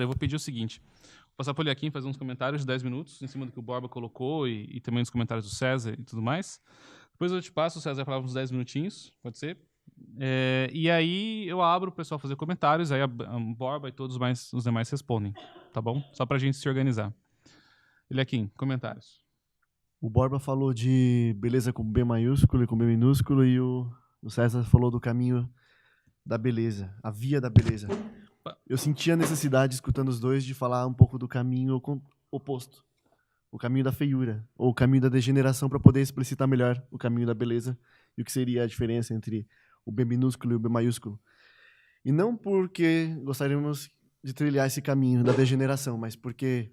Eu vou pedir o seguinte, vou passar para o Eliakim fazer uns comentários de 10 minutos, em cima do que o Borba colocou e também dos comentários do César e tudo mais. Depois eu te passo, o César falava uns 10 minutinhos, pode ser? E aí eu abro o pessoal fazer comentários, aí a Borba e todos os demais respondem, tá bom? Só pra gente se organizar. Eliakim, comentários. O Borba falou de beleza com B maiúsculo e com B minúsculo, e o César falou do caminho da beleza, a via da beleza. Eu senti a necessidade, escutando os dois, de falar um pouco do caminho oposto, o caminho da feiura, ou o caminho da degeneração, para poder explicitar melhor o caminho da beleza e o que seria a diferença entre o B minúsculo e o B maiúsculo. E não porque gostaríamos de trilhar esse caminho da degeneração, mas porque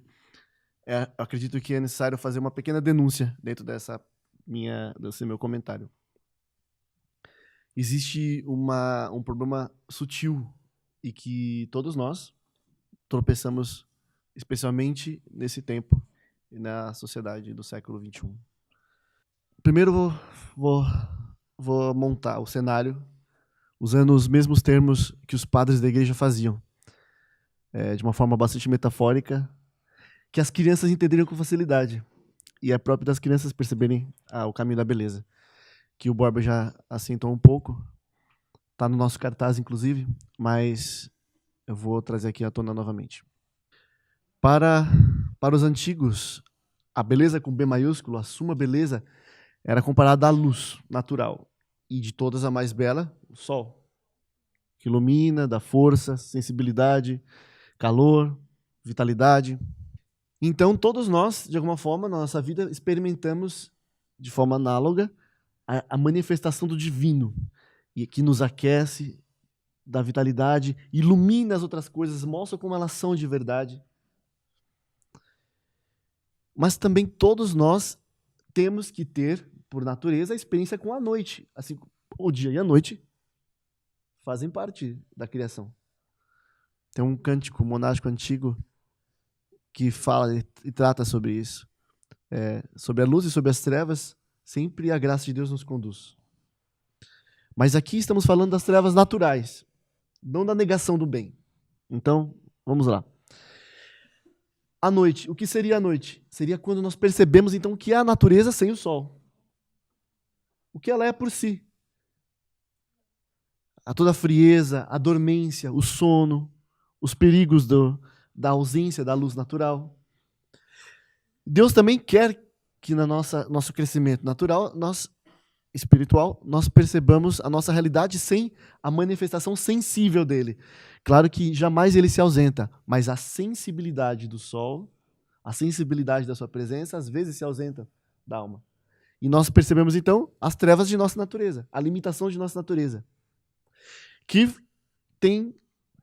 acredito que é necessário fazer uma pequena denúncia dentro desse meu comentário. Existe um problema sutil e que todos nós tropeçamos, especialmente nesse tempo e na sociedade do século XXI. Primeiro vou montar o cenário usando os mesmos termos que os padres da igreja faziam, de uma forma bastante metafórica, que as crianças entenderiam com facilidade, e é próprio das crianças perceberem o caminho da beleza, que o Borba já assentou um pouco, está no nosso cartaz, inclusive, mas eu vou trazer aqui à tona novamente. Para os antigos, a beleza com B maiúsculo, a suma beleza, era comparada à luz natural, e de todas a mais bela, o sol, que ilumina, dá força, sensibilidade, calor, vitalidade. Então, todos nós, de alguma forma, na nossa vida, experimentamos, de forma análoga, a manifestação do divino, e que nos aquece, dá vitalidade, ilumina as outras coisas, mostra como elas são de verdade. Mas também todos nós temos que ter, por natureza, a experiência com a noite. Assim, o dia e a noite fazem parte da criação. Tem um cântico monástico antigo que fala e trata sobre isso. Sobre a luz e sobre as trevas, sempre a graça de Deus nos conduz. Mas aqui estamos falando das trevas naturais, não da negação do bem. Então, vamos lá. A noite. O que seria a noite? Seria quando nós percebemos, então, que é a natureza sem o sol. O que ela é por si. Toda a frieza, a dormência, o sono, os perigos da ausência da luz natural. Deus também quer que no nosso crescimento natural, espiritual, nós percebamos a nossa realidade sem a manifestação sensível dele. Claro que jamais ele se ausenta, mas a sensibilidade do sol, a sensibilidade da sua presença, às vezes se ausenta da alma. E nós percebemos, então, as trevas de nossa natureza, a limitação de nossa natureza, que tem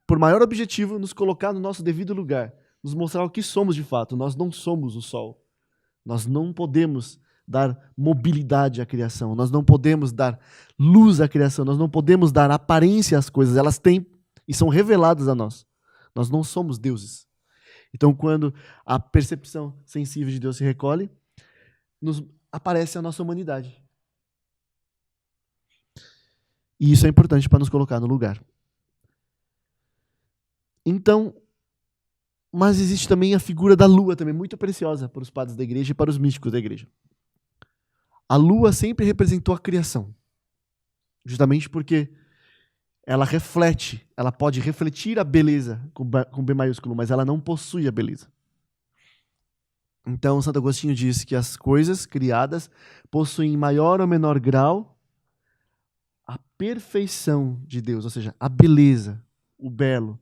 por maior objetivo nos colocar no nosso devido lugar, nos mostrar o que somos de fato. Nós não somos o sol. Nós não podemos dar mobilidade à criação, nós não podemos dar luz à criação, nós não podemos dar aparência às coisas, elas têm e são reveladas a nós. Nós não somos deuses. Então, quando a percepção sensível de Deus se recolhe, aparece a nossa humanidade. E isso é importante para nos colocar no lugar. Então, mas existe também a figura da lua, também muito preciosa para os padres da igreja e para os místicos da igreja. A lua sempre representou a criação, justamente porque ela pode refletir a beleza com B maiúsculo, mas ela não possui a beleza. Então, Santo Agostinho diz que as coisas criadas possuem em maior ou menor grau a perfeição de Deus, ou seja, a beleza, o belo.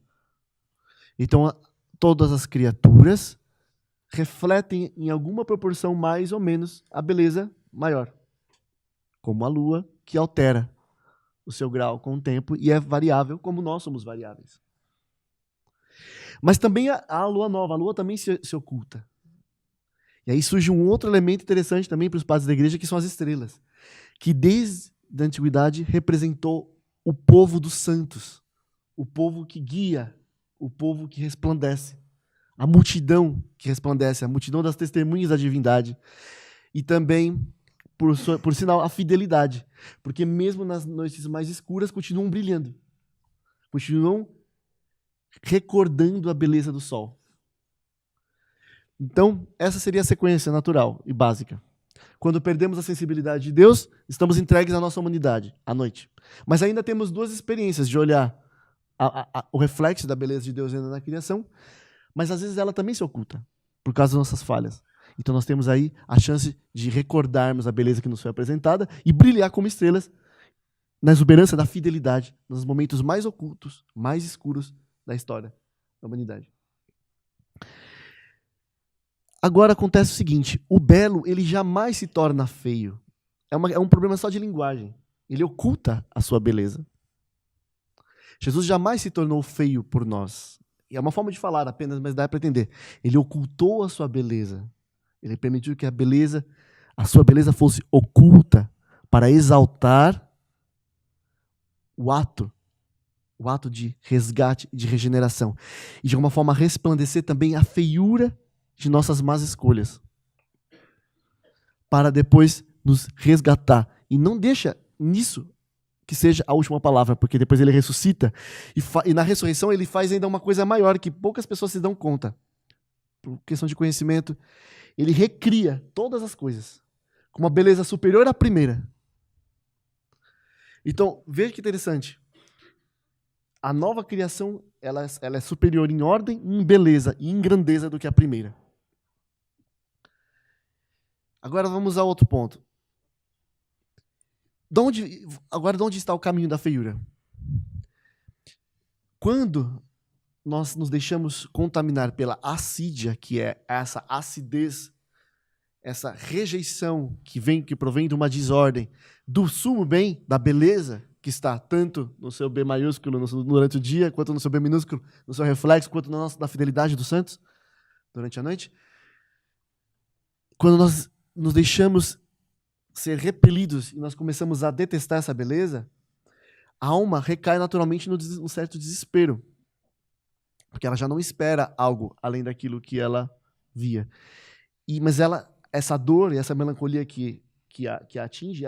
Então, todas as criaturas refletem em alguma proporção mais ou menos a beleza maior, como a lua, que altera o seu grau com o tempo e é variável, como nós somos variáveis. Mas também a lua nova, a lua também se oculta. E aí surge um outro elemento interessante também para os padres da igreja, que são as estrelas, que desde a antiguidade representou o povo dos santos, o povo que guia, o povo que resplandece, a multidão que resplandece, a multidão das testemunhas da divindade, e também, por sinal, a fidelidade, porque mesmo nas noites mais escuras continuam brilhando, continuam recordando a beleza do sol. Então, essa seria a sequência natural e básica. Quando perdemos a sensibilidade de Deus, estamos entregues à nossa humanidade, à noite. Mas ainda temos duas experiências de olhar o reflexo da beleza de Deus ainda na criação, mas às vezes ela também se oculta, por causa das nossas falhas. Então nós temos aí a chance de recordarmos a beleza que nos foi apresentada e brilhar como estrelas na exuberância da fidelidade, nos momentos mais ocultos, mais escuros da história da humanidade. Agora acontece o seguinte, o belo ele jamais se torna feio. É um problema só de linguagem. Ele oculta a sua beleza. Jesus jamais se tornou feio por nós. É uma forma de falar apenas, mas dá para entender. Ele ocultou a sua beleza. Ele permitiu que a sua beleza fosse oculta para exaltar o ato de resgate e de regeneração. E de alguma forma resplandecer também a feiura de nossas más escolhas. Para depois nos resgatar. E não deixa nisso que seja a última palavra, porque depois ele ressuscita e na ressurreição ele faz ainda uma coisa maior que poucas pessoas se dão conta. Por questão de conhecimento, ele recria todas as coisas com uma beleza superior à primeira. Então, veja que interessante. A nova criação ela é superior em ordem, em beleza e em grandeza do que a primeira. Agora vamos a outro ponto. De onde está o caminho da feiura? Quando nós nos deixamos contaminar pela assídia, que é essa acidez, essa rejeição que provém de uma desordem, do sumo bem, da beleza, que está tanto no seu B maiúsculo durante o dia, quanto no seu B minúsculo, no seu reflexo, quanto na fidelidade dos santos, durante a noite. Quando nós nos deixamos ser repelidos e nós começamos a detestar essa beleza, a alma recai naturalmente num certo desespero. Porque ela já não espera algo além daquilo que ela via. Mas essa dor e essa melancolia que a atinge,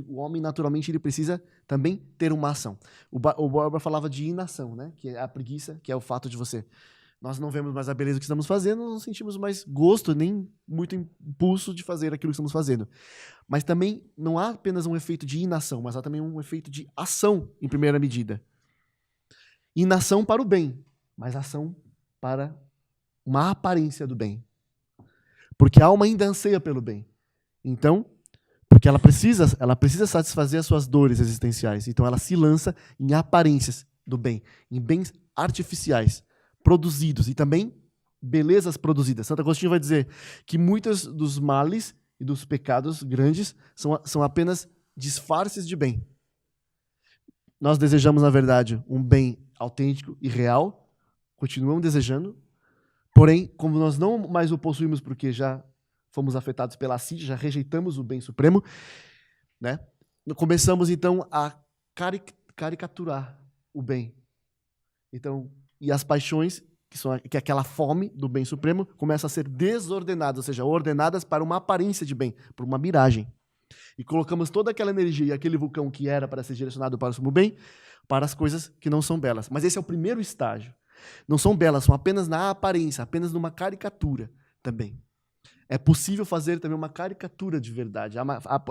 o homem naturalmente ele precisa também ter uma ação. O Borba falava de inação, né? Que é a preguiça, que é o fato de nós não vemos mais a beleza que estamos fazendo, não sentimos mais gosto, nem muito impulso de fazer aquilo que estamos fazendo. Mas também não há apenas um efeito de inação, mas há também um efeito de ação em primeira medida. Inação para o bem, mas ação para uma aparência do bem. Porque a alma ainda anseia pelo bem. Então, porque ela precisa satisfazer as suas dores existenciais. Então ela se lança em aparências do bem, em bens artificiais, produzidos e também belezas produzidas. Santo Agostinho vai dizer que muitos dos males e dos pecados grandes são apenas disfarces de bem. Nós desejamos, na verdade, um bem autêntico e real, continuamos desejando, porém, como nós não mais o possuímos porque já fomos afetados pela assídia, já rejeitamos o bem supremo, né? Começamos, então, a caricaturar o bem. Então, e as paixões, que é aquela fome do bem supremo, começam a ser desordenadas, ou seja, ordenadas para uma aparência de bem, por uma miragem. E colocamos toda aquela energia e aquele vulcão que era para ser direcionado para o sumo bem, para as coisas que não são belas. Mas esse é o primeiro estágio. Não são belas, são apenas na aparência, apenas numa caricatura também. É possível fazer também uma caricatura de verdade.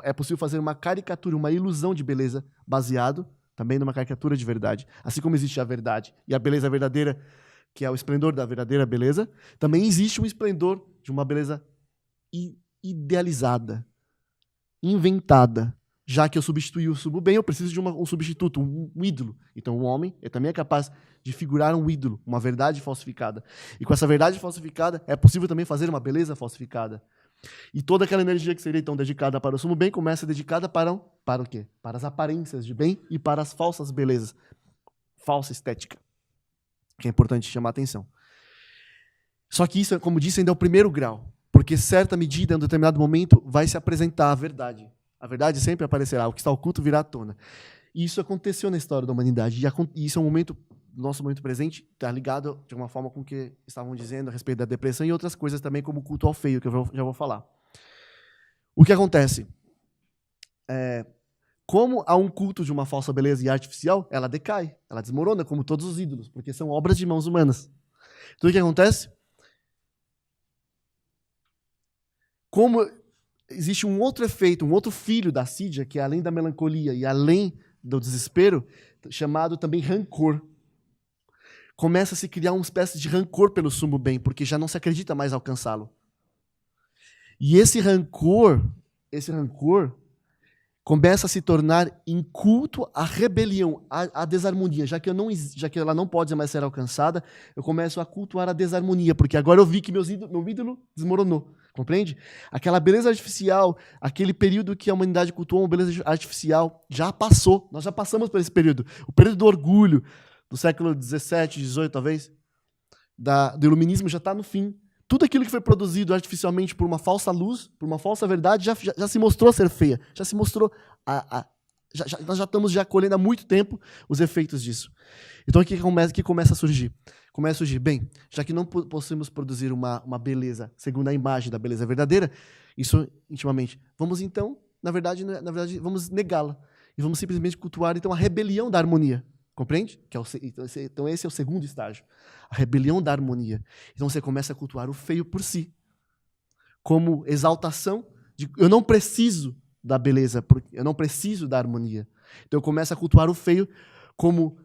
É possível fazer uma caricatura, uma ilusão de beleza, baseado também numa caricatura de verdade. Assim como existe a verdade e a beleza verdadeira, que é o esplendor da verdadeira beleza, também existe um esplendor de uma beleza idealizada, inventada. Já que eu substituí o sumo bem, eu preciso de um substituto, um ídolo. Então o homem também é capaz de figurar um ídolo, uma verdade falsificada. E com essa verdade falsificada, é possível também fazer uma beleza falsificada. E toda aquela energia que seria então dedicada para o sumo bem, começa dedicada para o quê? Para as aparências de bem e para as falsas belezas. Falsa estética. Que é importante chamar a atenção. Só que isso, como disse, ainda é o primeiro grau. Porque certa medida, em um determinado momento, vai se apresentar a verdade. A verdade sempre aparecerá, o que está oculto virá à tona. E isso aconteceu na história da humanidade. E isso é um momento, nosso momento presente, está ligado de alguma forma com o que estavam dizendo a respeito da depressão e outras coisas também, como o culto ao feio, que eu já vou falar. O que acontece? Como há um culto de uma falsa beleza e artificial, ela decai, ela desmorona, como todos os ídolos, porque são obras de mãos humanas. Então o que acontece? Como existe um outro efeito, um outro filho da assídia, que é além da melancolia e além do desespero, chamado também rancor. Começa a se criar uma espécie de rancor pelo sumo bem, porque já não se acredita mais alcançá-lo. E esse rancor começa a se tornar inculto à rebelião, à desarmonia. Já que ela não pode mais ser alcançada, eu começo a cultuar a desarmonia, porque agora eu vi que meu ídolo desmoronou. Compreende? Aquela beleza artificial, aquele período que a humanidade cultuou uma beleza artificial, já passou. Nós já passamos por esse período. O período do orgulho, do século XVII, XVIII, talvez, do iluminismo, já está no fim. Tudo aquilo que foi produzido artificialmente por uma falsa luz, por uma falsa verdade, já se mostrou ser feia. Já se mostrou... nós já estamos colhendo há muito tempo os efeitos disso. Então, o que começa a surgir? Começa a surgir, bem, já que não possuímos produzir uma beleza segundo a imagem da beleza verdadeira, isso intimamente, vamos então, na verdade vamos negá-la. E vamos simplesmente cultuar, então, a rebelião da harmonia. Compreende? Então esse é o segundo estágio. A rebelião da harmonia. Então você começa a cultuar o feio por si. Como exaltação de eu não preciso da beleza, eu não preciso da harmonia. Então eu começo a cultuar o feio como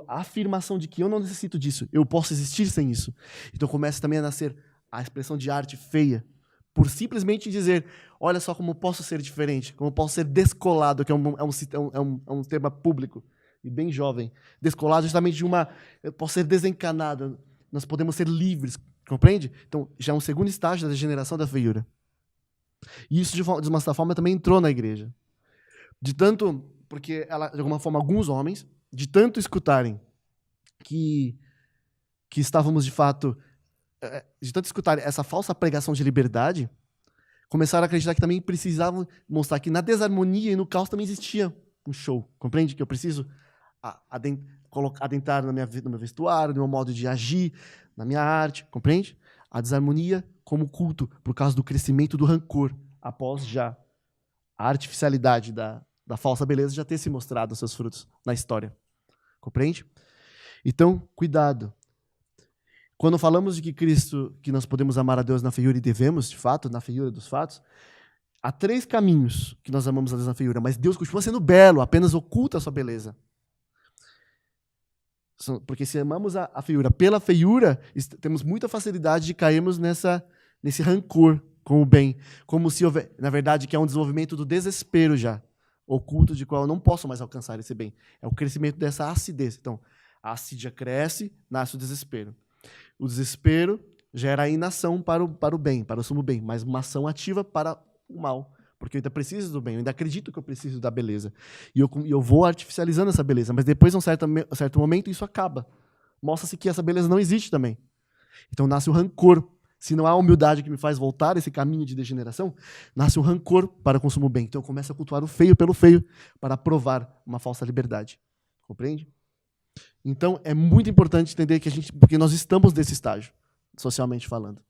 a afirmação de que eu não necessito disso, eu posso existir sem isso. Então começa também a nascer a expressão de arte feia, por simplesmente dizer, olha só como eu posso ser diferente, como eu posso ser descolado, que é um tema público e bem jovem. Descolado justamente eu posso ser desencanado, nós podemos ser livres, compreende? Então já é um segundo estágio da degeneração da feiura. E isso, de uma certa forma, também entrou na igreja. Porque de alguma forma, alguns homens, de tanto escutarem que estávamos, de fato, de tanto escutarem essa falsa pregação de liberdade, começaram a acreditar que também precisavam mostrar que na desarmonia e no caos também existia um show. Compreende? Que eu preciso adentrar no meu vestuário, no meu modo de agir, na minha arte. Compreende? A desarmonia como culto, por causa do crescimento do rancor, após já a artificialidade da falsa beleza já ter se mostrado seus frutos na história. Compreende? Então, cuidado. Quando falamos de que nós podemos amar a Deus na feiura, e devemos, de fato, na feiura dos fatos, há 3 caminhos que nós amamos a Deus na feiura, mas Deus continua sendo belo, apenas oculta a sua beleza. Porque se amamos a feiura pela feiura, temos muita facilidade de cairmos nesse rancor com o bem, como se houver, na verdade, que é um desenvolvimento do desespero já, oculto, de qual eu não posso mais alcançar esse bem. É o crescimento dessa acidez. Então, a assídia cresce, nasce o desespero. O desespero gera a inação para o bem, para o sumo bem, mas uma ação ativa para o mal. Porque eu ainda preciso do bem, eu ainda acredito que eu preciso da beleza. E eu vou artificializando essa beleza, mas depois, em um certo momento, isso acaba. Mostra-se que essa beleza não existe também. Então nasce o rancor. Se não há humildade que me faz voltar esse caminho de degeneração, nasce o rancor para o consumo bem. Então eu começo a cultuar o feio pelo feio para provar uma falsa liberdade. Compreende? Então é muito importante entender porque nós estamos nesse estágio, socialmente falando.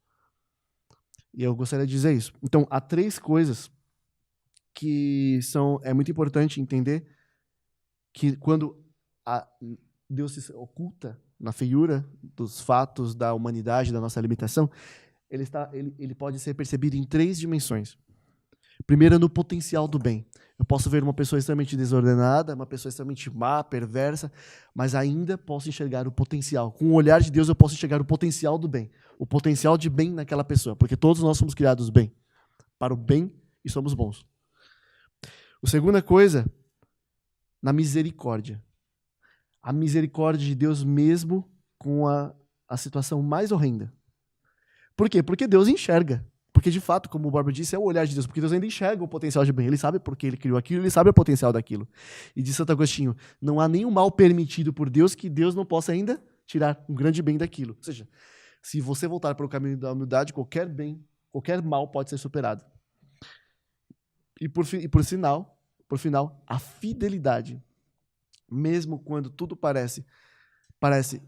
E eu gostaria de dizer isso. Então há 3 coisas que é muito importante entender que quando Deus se oculta na feiura dos fatos da humanidade, da nossa limitação, ele pode ser percebido em 3 dimensões. Primeiro, no potencial do bem. Eu posso ver uma pessoa extremamente desordenada, uma pessoa extremamente má, perversa, mas ainda posso enxergar o potencial. Com o olhar de Deus, eu posso enxergar o potencial do bem. O potencial de bem naquela pessoa, porque todos nós somos criados bem, para o bem e somos bons. A segunda coisa, na misericórdia. A misericórdia de Deus mesmo com a situação mais horrenda. Por quê? Porque Deus enxerga. Porque, de fato, como o Borba disse, é o olhar de Deus. Porque Deus ainda enxerga o potencial de bem. Ele sabe por que ele criou aquilo, ele sabe o potencial daquilo. E diz Santo Agostinho, não há nenhum mal permitido por Deus que Deus não possa ainda tirar um grande bem daquilo. Ou seja, se você voltar para o caminho da humildade, qualquer bem, qualquer mal pode ser superado. E por final, a fidelidade. Mesmo quando tudo parece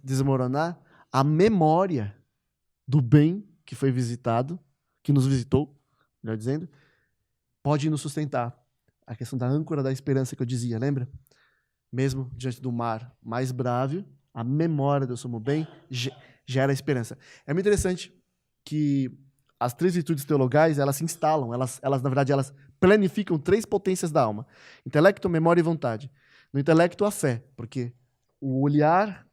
desmoronar, a memória do bem que foi visitado, que nos visitou, melhor dizendo, pode nos sustentar. a questão da âncora da esperança que eu dizia, lembra? Mesmo diante do mar mais bravo, a memória do sumo bem gera esperança. É muito interessante que as 3 virtudes teologais, elas se instalam, elas na verdade, elas planificam 3 potências da alma. Intelecto, memória e vontade. No intelecto, a fé, porque o olhar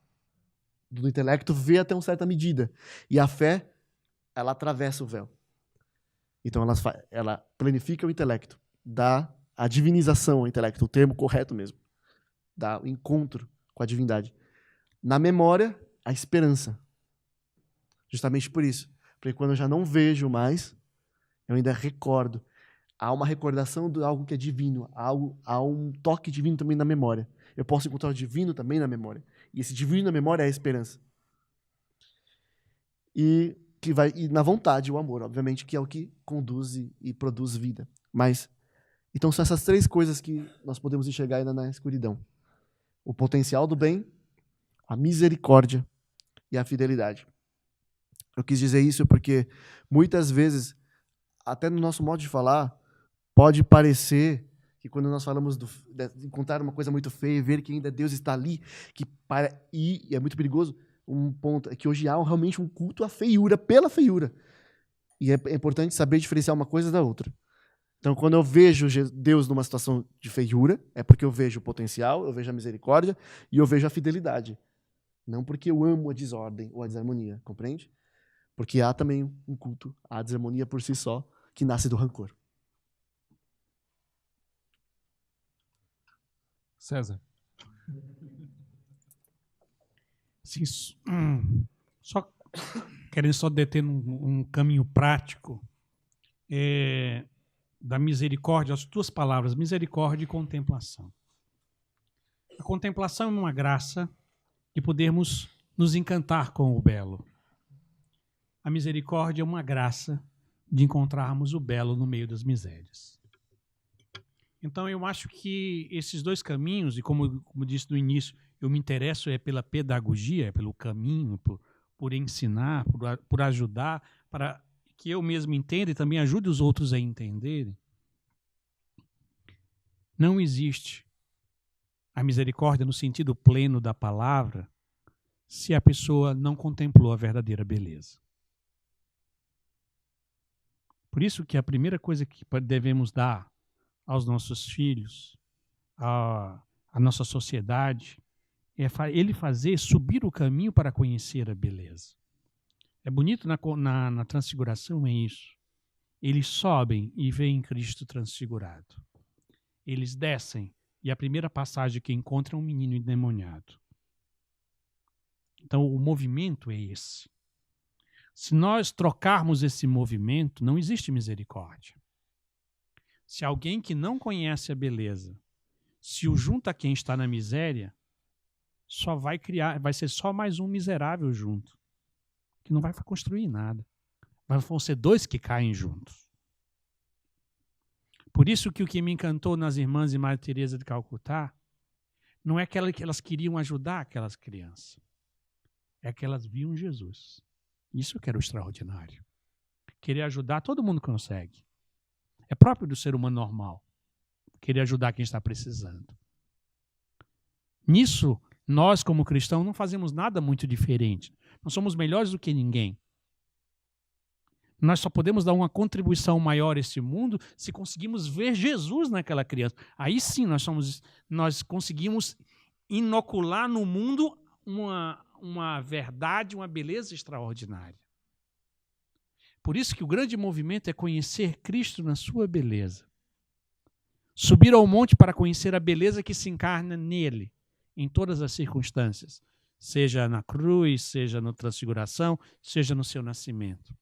do intelecto vê até uma certa medida. E a fé, ela atravessa o véu. Então, ela planifica o intelecto, dá a divinização ao intelecto, o termo correto mesmo. Dá o encontro com a divindade. Na memória, a esperança. Justamente por isso. Porque quando eu já não vejo mais, eu ainda recordo. Há uma recordação de algo que é divino. Há um toque divino também na memória. Eu posso encontrar o divino também na memória. E esse divino na memória é a esperança. E na vontade, o amor, obviamente, que é o que conduz e produz vida. Mas, então são essas 3 coisas que nós podemos enxergar ainda na escuridão. O potencial do bem, a misericórdia e a fidelidade. Eu quis dizer isso porque muitas vezes, até no nosso modo de falar, pode parecer que quando nós falamos de encontrar uma coisa muito feia e ver que ainda Deus está ali, e é muito perigoso, um ponto é que hoje há realmente um culto à feiura, pela feiura. E é importante saber diferenciar uma coisa da outra. Então, quando eu vejo Deus numa situação de feiura, é porque eu vejo o potencial, eu vejo a misericórdia e eu vejo a fidelidade. Não porque eu amo a desordem ou a desarmonia, compreende? Porque há também um culto à desarmonia por si só, que nasce do rancor. César. Sim, só querendo só deter um caminho prático da misericórdia, as 2 palavras, misericórdia e contemplação. A contemplação é uma graça de podermos nos encantar com o belo. A misericórdia é uma graça de encontrarmos o belo no meio das misérias. Então, eu acho que esses 2 caminhos, e como disse no início, eu me interesso pela pedagogia, pelo caminho, por ensinar, por ajudar, para que eu mesmo entenda e também ajude os outros a entenderem. Não existe a misericórdia no sentido pleno da palavra se a pessoa não contemplou a verdadeira beleza. Por isso que a primeira coisa que devemos dar aos nossos filhos, à nossa sociedade, é ele subir o caminho para conhecer a beleza. É bonito na transfiguração, é isso. Eles sobem e veem Cristo transfigurado. Eles descem e a primeira passagem que encontram é um menino endemoniado. Então o movimento é esse. Se nós trocarmos esse movimento, não existe misericórdia. Se alguém que não conhece a beleza se o junta a quem está na miséria, só vai ser só mais um miserável junto, que não vai construir nada. Vão ser 2 que caem juntos. Por isso que o que me encantou nas irmãs de Madre Teresa de Calcutá não é que elas queriam ajudar aquelas crianças, é que elas viam Jesus. Isso que era o extraordinário. Querer ajudar, todo mundo consegue. É próprio do ser humano normal. Querer ajudar quem está precisando. Nisso, nós como cristãos não fazemos nada muito diferente. Nós somos melhores do que ninguém. Nós só podemos dar uma contribuição maior a esse mundo se conseguimos ver Jesus naquela criança. Aí sim nós conseguimos inocular no mundo uma verdade, uma beleza extraordinária. Por isso que o grande movimento é conhecer Cristo na sua beleza. Subir ao monte para conhecer a beleza que se encarna nele, em todas as circunstâncias, seja na cruz, seja na transfiguração, seja no seu nascimento.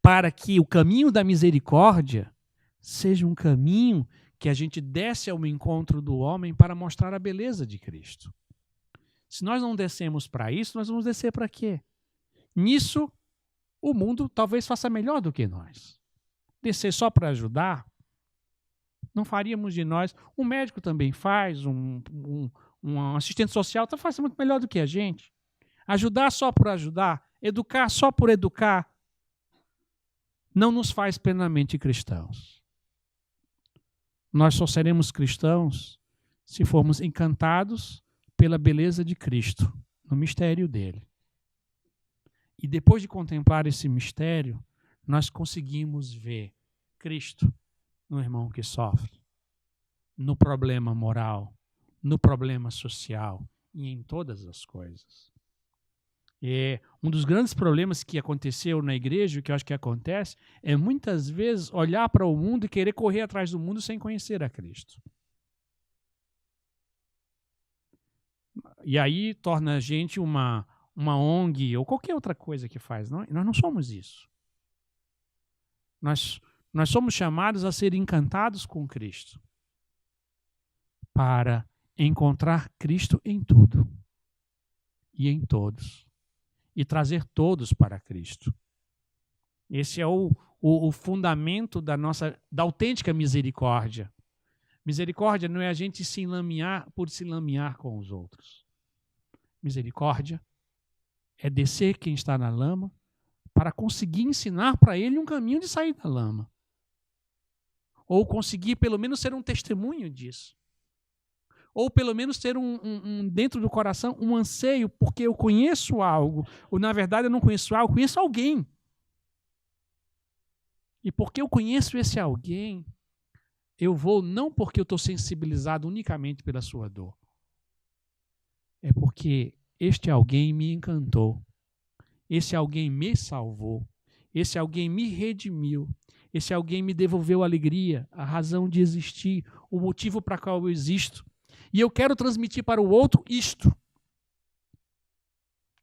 Para que o caminho da misericórdia seja um caminho que a gente desce ao encontro do homem para mostrar a beleza de Cristo. Se nós não descemos para isso, nós vamos descer para quê? Nisso, o mundo talvez faça melhor do que nós. Descer só para ajudar, não faríamos de nós. Um médico também faz, um assistente social faz muito melhor do que a gente. Ajudar só por ajudar, educar só por educar, não nos faz plenamente cristãos. nós só seremos cristãos se formos encantados pela beleza de Cristo, no mistério dele. E depois de contemplar esse mistério, nós conseguimos ver Cristo no irmão que sofre, no problema moral, no problema social e em todas as coisas. E um dos grandes problemas que aconteceu na igreja, que eu acho que acontece, é muitas vezes olhar para o mundo e querer correr atrás do mundo sem conhecer a Cristo. E aí torna a gente uma ONG ou qualquer outra coisa que faz. Nós não somos isso. Nós somos chamados a ser encantados com Cristo para encontrar Cristo em tudo e em todos e trazer todos para Cristo. Esse é o fundamento da autêntica misericórdia. Misericórdia não é a gente se enlamear por se enlamear com os outros. Misericórdia é descer quem está na lama para conseguir ensinar para ele um caminho de sair da lama. Ou conseguir pelo menos ser um testemunho disso. Ou pelo menos ter dentro do coração um anseio, porque eu conheço algo, ou na verdade eu não conheço algo, eu conheço alguém. E porque eu conheço esse alguém, eu vou não porque eu estou sensibilizado unicamente pela sua dor. É porque este alguém me encantou. Esse alguém me salvou. Esse alguém me redimiu. Esse alguém me devolveu a alegria, a razão de existir, o motivo para qual eu existo. E eu quero transmitir para o outro isto.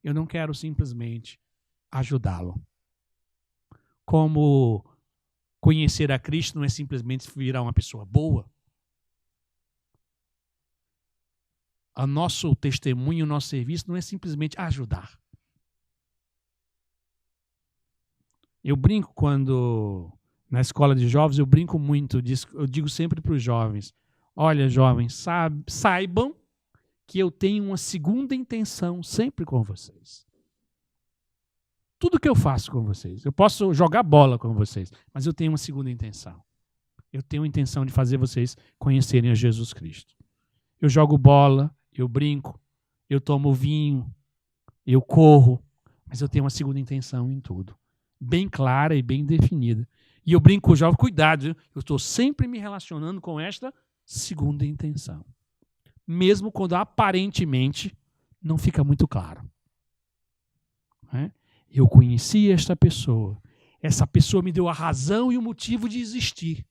Eu não quero simplesmente ajudá-lo. Como conhecer a Cristo não é simplesmente virar uma pessoa boa. O nosso testemunho, o nosso serviço não é simplesmente ajudar. Eu brinco quando, na escola de jovens, eu brinco muito, eu digo sempre para os jovens, olha, jovens, saibam que eu tenho uma segunda intenção sempre com vocês. Tudo que eu faço com vocês, eu posso jogar bola com vocês, mas eu tenho uma segunda intenção. Eu tenho a intenção de fazer vocês conhecerem a Jesus Cristo. Eu jogo bola, eu brinco, eu tomo vinho, eu corro, mas eu tenho uma segunda intenção em tudo. Bem clara e bem definida. E eu brinco com o jovem, cuidado, eu estou sempre me relacionando com esta segunda intenção. Mesmo quando aparentemente não fica muito claro. Eu conheci esta pessoa me deu a razão e o motivo de existir.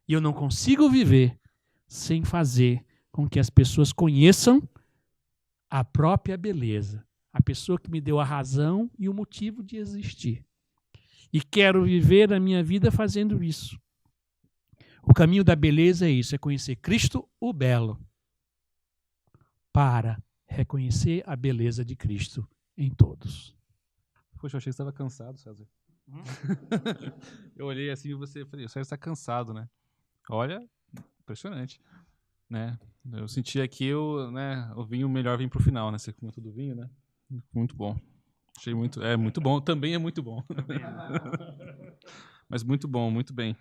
E eu não consigo viver sem fazer com que as pessoas conheçam a própria beleza. A pessoa que me deu a razão e o motivo de existir. E quero viver a minha vida fazendo isso. O caminho da beleza é isso, é conhecer Cristo, o belo, para reconhecer a beleza de Cristo em todos. Poxa, eu achei que você estava cansado, César. Eu olhei assim e você falei, o César está cansado, né? Olha, impressionante. Né? Eu senti aqui o vinho melhor vir pro final, né? Você comeu todo o vinho, né? Muito bom. Achei muito bom. Também é muito bom. Mas muito bom, muito bem.